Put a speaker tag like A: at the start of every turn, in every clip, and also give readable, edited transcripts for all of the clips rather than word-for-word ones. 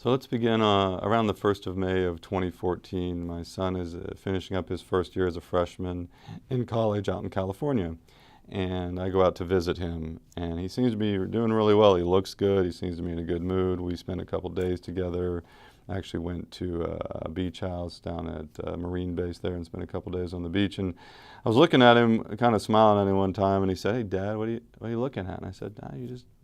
A: So let's begin around the 1st of May of 2014. My son is finishing up his first year as a freshman in college out in California. And I go out to visit him, and he seems to be doing really well. He looks good. He seems to be in a good mood. We spent a couple days together. I actually went to a beach house down at Marine Base there and spent a couple days on the beach. And I was looking at him, kind of smiling at him one time, and he said, "Hey, Dad, what are you looking at?" And I said, "Nah,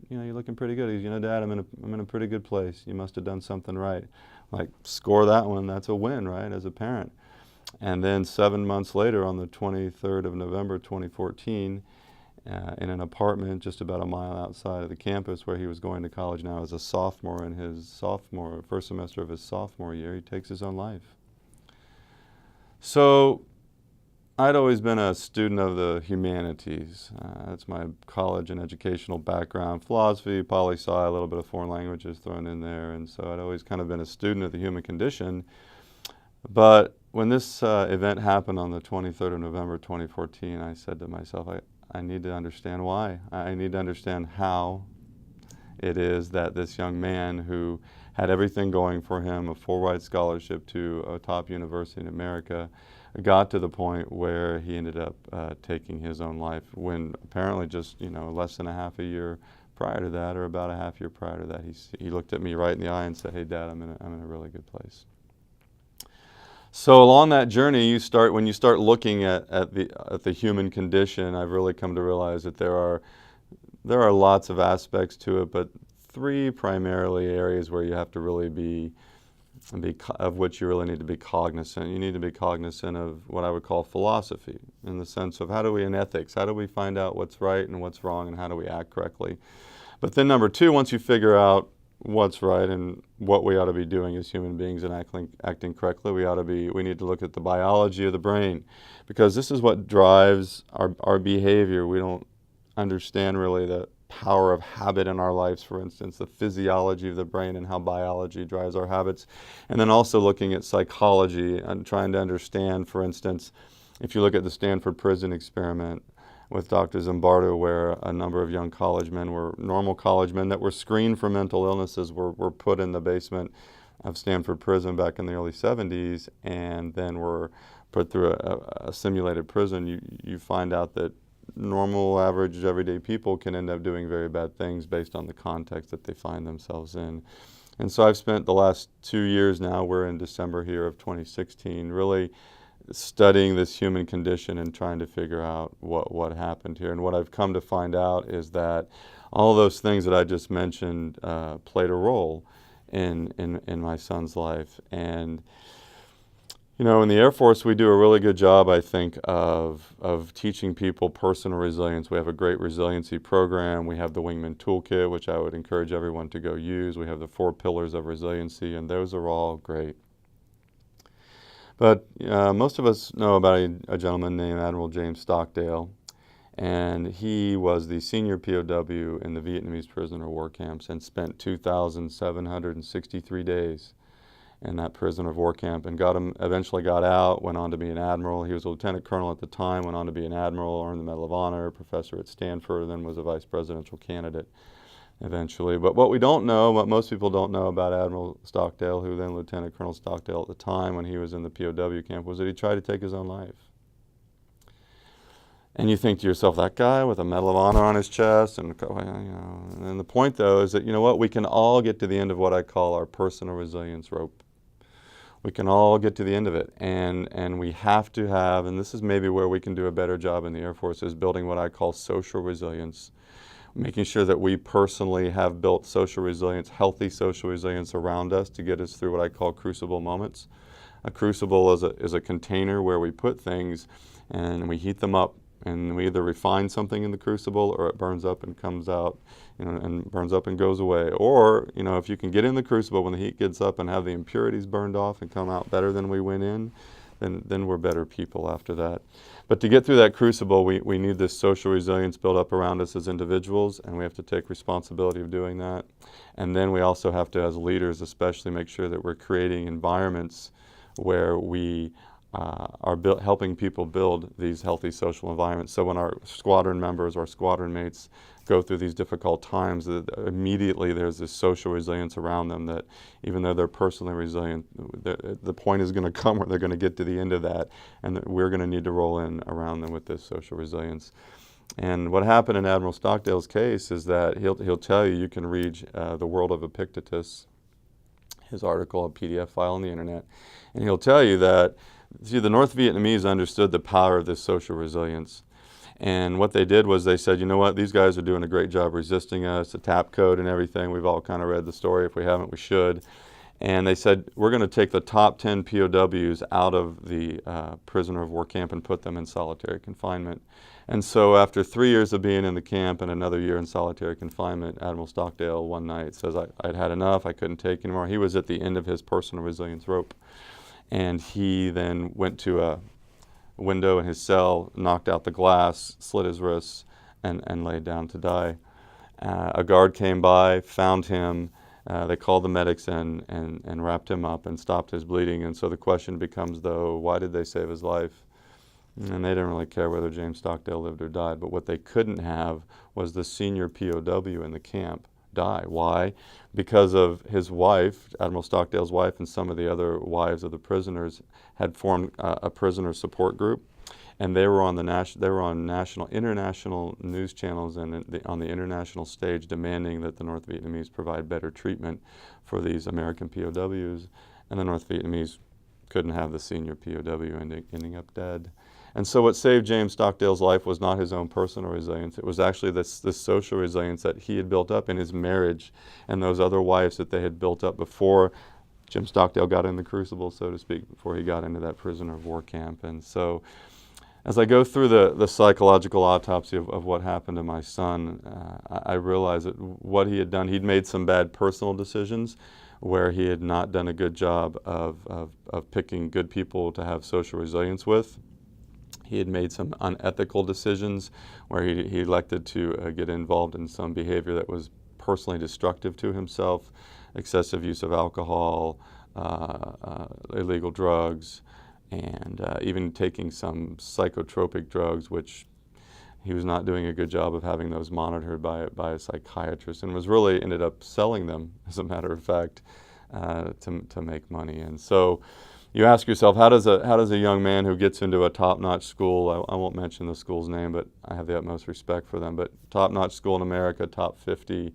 A: you're looking pretty good." He's, Dad, I'm in a pretty good place. You must have done something right." Like, score that one. That's a win, right, as a parent. And then 7 months later, on the 23rd of November 2014, in an apartment just about a mile outside of the campus where he was going to college now as a sophomore in his first semester of his sophomore year, he takes his own life. So I'd always been a student of the humanities. That's my college and educational background. Philosophy, poli-sci, a little bit of foreign languages thrown in there. And so I'd always kind of been a student of the human condition. But when this event happened on the 23rd of November 2014, I said to myself, I need to understand why. I need to understand how it is that this young man who had everything going for him, a full-ride scholarship to a top university in America, got to the point where he ended up taking his own life when apparently just less than a half a year prior to that, or about a half year prior to that, he looked at me right in the eye and said, "Hey, Dad, I'm in a really good place." So along that journey, when you start looking at the human condition, I've really come to realize that there are lots of aspects to it, but three primarily areas where you have to really of which you really need to be cognizant. You need to be cognizant of what I would call philosophy, in the sense of in ethics, how do we find out what's right and what's wrong, and how do we act correctly? But then number two, once you figure out what's right and what we ought to be doing as human beings and acting correctly, we need to look at the biology of the brain, because this is what drives our behavior. We don't understand really the power of habit in our lives, for instance, the physiology of the brain and how biology drives our habits. And then also looking at psychology and trying to understand, for instance, if you look at the Stanford prison experiment with Dr. Zimbardo, where a number of young normal college men that were screened for mental illnesses were put in the basement of Stanford prison back in the early 70s, and then were put through a simulated prison. You find out that normal, average, everyday people can end up doing very bad things based on the context that they find themselves in. And so I've spent the last 2 years now, we're in December here of 2016, really studying this human condition and trying to figure out what happened here. And what I've come to find out is that all those things that I just mentioned played a role in my son's life. And in the Air Force, we do a really good job, I think, of teaching people personal resilience. We have a great resiliency program. We have the Wingman Toolkit, which I would encourage everyone to go use. We have the 4 pillars of resiliency, and those are all great. But most of us know about a gentleman named Admiral James Stockdale, and he was the senior POW in the Vietnamese prisoner of war camps and spent 2,763 days in that prisoner of war camp, and eventually got out, went on to be an admiral. He was a lieutenant colonel at the time, went on to be an admiral, earned the Medal of Honor, professor at Stanford, then was a vice presidential candidate eventually. But what most people don't know about Admiral Stockdale, who then Lieutenant Colonel Stockdale at the time when he was in the POW camp, was that he tried to take his own life. And you think to yourself, that guy with a Medal of Honor on his chest, and the point though is that we can all get to the end of what I call our personal resilience rope. We can all get to the end of it, and we have to have, and this is maybe where we can do a better job in the Air Force, is building what I call social resilience. Making sure that we personally have built social resilience, healthy social resilience around us to get us through what I call crucible moments. A crucible is a container where we put things and we heat them up, and we either refine something in the crucible, or it burns up and comes out, and burns up and goes away. Or, if you can get in the crucible when the heat gets up and have the impurities burned off and come out better than we went in, then we're better people after that. But to get through that crucible, we need this social resilience built up around us as individuals, and we have to take responsibility of doing that. And then we also have to, as leaders especially, make sure that we're creating environments where we helping people build these healthy social environments. So when our squadron members or squadron mates go through these difficult times, immediately there's this social resilience around them that even though they're personally resilient, the point is going to come where they're going to get to the end of that, and that we're going to need to roll in around them with this social resilience. And what happened in Admiral Stockdale's case is that he'll tell you, you can read The World of Epictetus, his article, a PDF file on the internet, and he'll tell you that, see, the North Vietnamese understood the power of this social resilience. And what they did was they said, you know what, these guys are doing a great job resisting us, the TAP code and everything. We've all kind of read the story. If we haven't, we should. And they said, we're going to take the top 10 POWs out of the prisoner of war camp and put them in solitary confinement. And so after 3 years of being in the camp and another year in solitary confinement, Admiral Stockdale one night says, I'd had enough, I couldn't take anymore. He was at the end of his personal resilience rope. And he then went to a window in his cell, knocked out the glass, slit his wrists, and laid down to die. A guard came by, found him. They called the medics in and wrapped him up and stopped his bleeding. And so the question becomes, though, why did they save his life? And they didn't really care whether James Stockdale lived or died. But what they couldn't have was the senior POW in the camp die. Why? Because of his wife, Admiral Stockdale's wife, and some of the other wives of the prisoners had formed a prisoner support group, and they were on the international news channels and on the international stage demanding that the North Vietnamese provide better treatment for these American POWs, and the North Vietnamese couldn't have the senior POW ending up dead. And so what saved James Stockdale's life was not his own personal resilience. It was actually this social resilience that he had built up in his marriage and those other wives that they had built up before Jim Stockdale got in the crucible, so to speak, before he got into that prisoner of war camp. And so as I go through the psychological autopsy of what happened to my son, I realized that what he had done, he'd made some bad personal decisions where he had not done a good job of picking good people to have social resilience with. He had made some unethical decisions where he elected to get involved in some behavior that was personally destructive to himself, excessive use of alcohol, illegal drugs, and even taking some psychotropic drugs, which he was not doing a good job of having those monitored by a psychiatrist, and was really ended up selling them, as a matter of fact, to make money. And so you ask yourself, how does a young man who gets into a top-notch school, I won't mention the school's name, but I have the utmost respect for them, but top-notch school in America, top 50,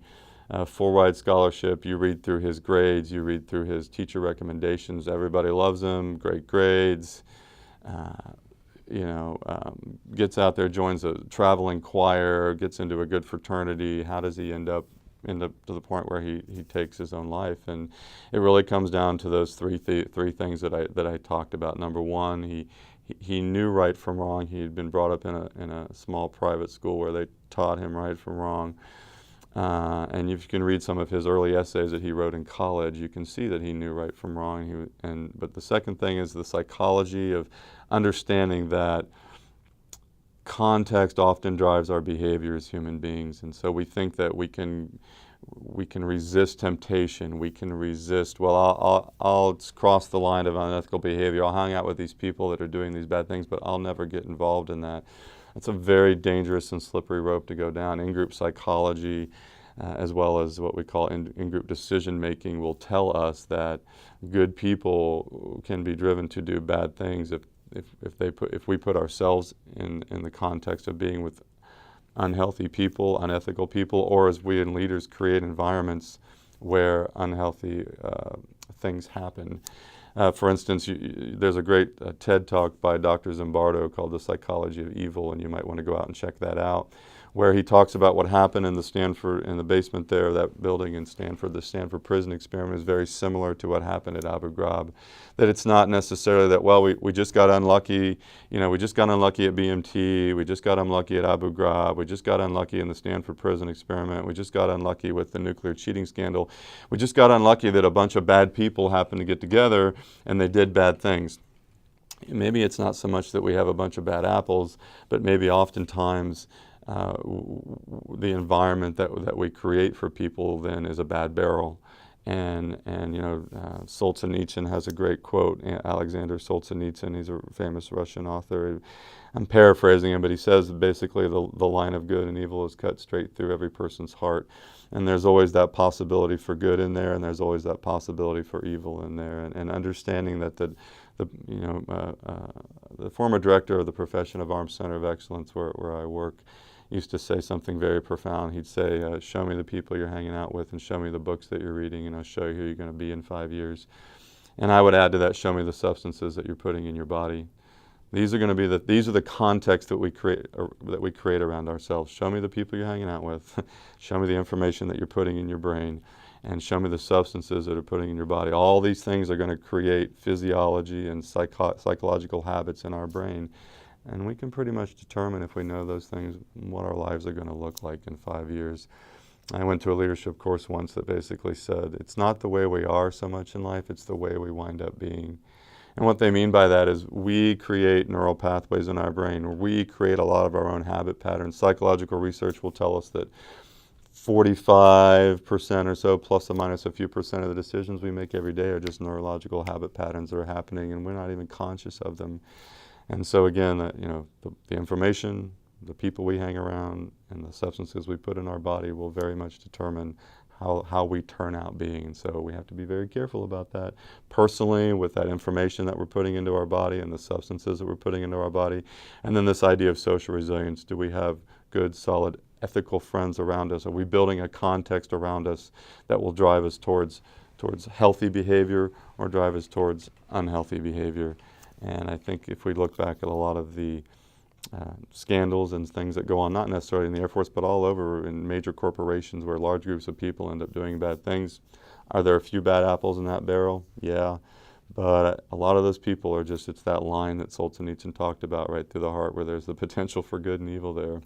A: full-ride scholarship, you read through his grades, you read through his teacher recommendations, everybody loves him, great grades, gets out there, joins a traveling choir, gets into a good fraternity. How does he end up to the point where he takes his own life? And it really comes down to those three things that I talked about. Number one, he knew right from wrong. He had been brought up in a small private school where they taught him right from wrong. And if you can read some of his early essays that he wrote in college, you can see that he knew right from wrong. But the second thing is the psychology of understanding that context often drives our behavior as human beings. And so we think that we can resist temptation. We can resist, well, I'll cross the line of unethical behavior. I'll hang out with these people that are doing these bad things, but I'll never get involved in that. That's a very dangerous and slippery rope to go down. In-group psychology, as well as what we call in-group decision-making, will tell us that good people can be driven to do bad things if we put ourselves in the context of being with unhealthy people, unethical people, or as we in leaders create environments where unhealthy things happen. For instance, there's a great TED talk by Dr. Zimbardo called The Psychology of Evil, and you might want to go out and check that out, where he talks about what happened in the basement there, that building in Stanford. The Stanford prison experiment is very similar to what happened at Abu Ghraib. That it's not necessarily that, well, we just got unlucky, we just got unlucky at BMT, we just got unlucky at Abu Ghraib, we just got unlucky in the Stanford prison experiment, we just got unlucky with the nuclear cheating scandal, we just got unlucky that a bunch of bad people happened to get together and they did bad things. Maybe it's not so much that we have a bunch of bad apples, but maybe oftentimes the environment that we create for people then is a bad barrel. And Solzhenitsyn has a great quote. Alexander Solzhenitsyn, he's a famous Russian author. I'm paraphrasing him, but he says basically the line of good and evil is cut straight through every person's heart. And there's always that possibility for good in there, and there's always that possibility for evil in there. And understanding that the former director of the Profession of Arms Center of Excellence, where I work, used to say something very profound. He'd say, show me the people you're hanging out with and show me the books that you're reading, and I'll show you who you're going to be in 5 years. And I would add to that, show me the substances that you're putting in your body. These are going to be these are the contexts that we create around ourselves. Show me the people you're hanging out with. Show me the information that you're putting in your brain, and show me the substances that are putting in your body. All these things are going to create physiology and psychological habits in our brain. And we can pretty much determine, if we know those things, what our lives are going to look like in 5 years. I went to a leadership course once that basically said, it's not the way we are so much in life, it's the way we wind up being. And what they mean by that is we create neural pathways in our brain. We create a lot of our own habit patterns. Psychological research will tell us that 45% or so, plus or minus a few percent of the decisions we make every day are just neurological habit patterns that are happening, and we're not even conscious of them. And so again, the information, the people we hang around, and the substances we put in our body will very much determine how we turn out being. And so we have to be very careful about that. Personally, with that information that we're putting into our body and the substances that we're putting into our body. And then this idea of social resilience. Do we have good, solid, ethical friends around us? Are we building a context around us that will drive us towards healthy behavior or drive us towards unhealthy behavior? And I think if we look back at a lot of the scandals and things that go on, not necessarily in the Air Force, but all over in major corporations where large groups of people end up doing bad things, are there a few bad apples in that barrel? Yeah. But a lot of those people are just, it's that line that Solzhenitsyn talked about right through the heart, where there's the potential for good and evil there.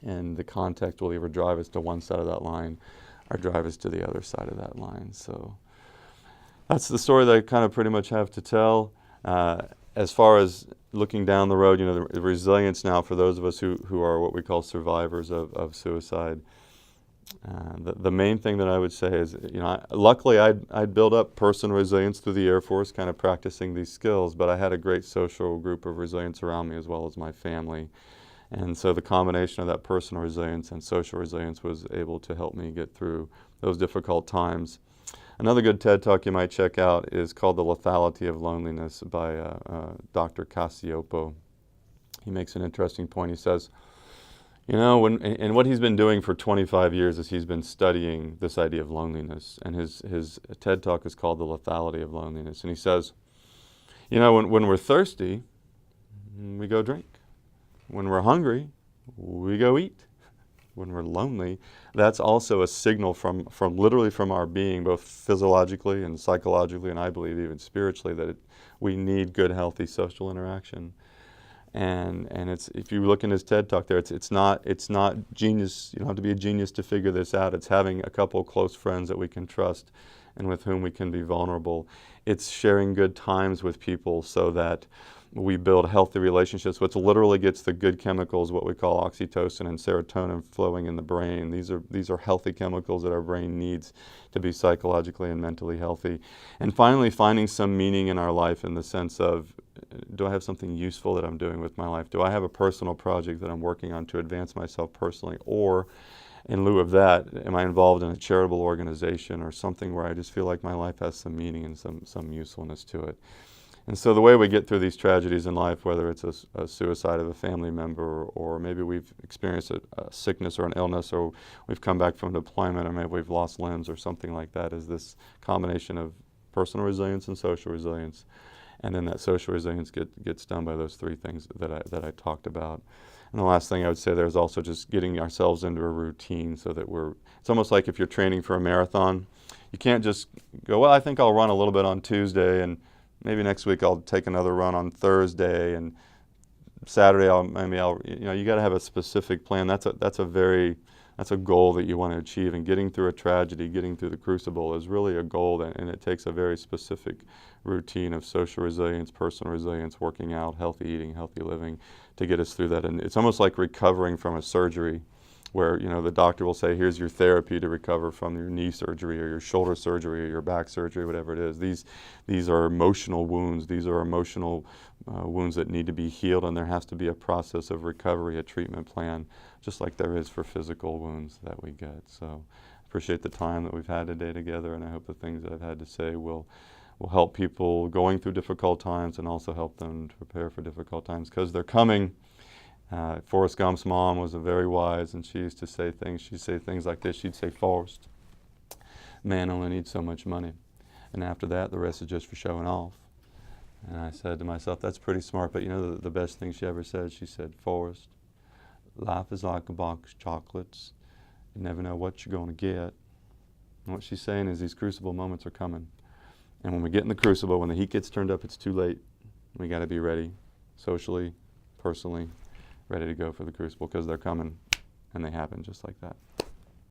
A: And the context will either drive us to one side of that line or drive us to the other side of that line. So that's the story that I kind of pretty much have to tell. As far as looking down the road, the resilience now for those of us who are what we call survivors of suicide. The main thing that I would say is, luckily I'd built up personal resilience through the Air Force, kind of practicing these skills, but I had a great social group of resilience around me as well as my family. And so the combination of that personal resilience and social resilience was able to help me get through those difficult times. Another good TED Talk you might check out is called The Lethality of Loneliness by Dr. Cacioppo. He makes an interesting point. He says, and what he's been doing for 25 years is he's been studying this idea of loneliness. And his TED Talk is called The Lethality of Loneliness. And he says, when we're thirsty, we go drink. When we're hungry, we go eat. When we're lonely, that's also a signal from literally from our being, both physiologically and psychologically, and I believe even spiritually, that we need good, healthy social interaction. And it's, if you look in his TED Talk there, it's not genius. You don't have to be a genius to figure this out. It's having a couple of close friends that we can trust and with whom we can be vulnerable. It's sharing good times with people so that we build healthy relationships, which literally gets the good chemicals, what we call oxytocin and serotonin, flowing in the brain. These are healthy chemicals that our brain needs to be psychologically and mentally healthy. And finally, finding some meaning in our life in the sense of, do I have something useful that I'm doing with my life? Do I have a personal project that I'm working on to advance myself personally? Or in lieu of that, am I involved in a charitable organization or something where I just feel like my life has some meaning and some usefulness to it? And so the way we get through these tragedies in life, whether it's a suicide of a family member, or maybe we've experienced a sickness or an illness, or we've come back from deployment, or maybe we've lost limbs or something like that, is this combination of personal resilience and social resilience. And then that social resilience gets done by those three things that I talked about. And the last thing I would say there is also just getting ourselves into a routine so that it's almost like if you're training for a marathon, you can't just go, well, I think I'll run a little bit on Tuesday, and maybe next week I'll take another run on Thursday, and Saturday you got to have a specific plan. That's a goal that you want to achieve, and getting through a tragedy, getting through the crucible is really a goal, and it takes a very specific routine of social resilience, personal resilience, working out, healthy eating, healthy living to get us through that. And it's almost like recovering from a surgery where, you know, the doctor will say, here's your therapy to recover from your knee surgery or your shoulder surgery or your back surgery, whatever it is. These are emotional wounds. These are emotional wounds that need to be healed, and there has to be a process of recovery, a treatment plan, just like there is for physical wounds that we get. So I appreciate the time that we've had today together, and I hope the things that I've had to say will help people going through difficult times and also help them to prepare for difficult times, because they're coming. Forrest Gump's mom was very wise, and she used to say things. She'd say things like this. She'd say, Forrest, man only needs so much money, and after that, the rest is just for showing off. And I said to myself, that's pretty smart, but you know the best thing she ever said? She said, Forrest, life is like a box of chocolates. You never know what you're going to get. And what she's saying is these crucible moments are coming. And when we get in the crucible, when the heat gets turned up, it's too late. We got to be ready, socially, personally, ready to go for the crucible, because they're coming, and they happen just like that.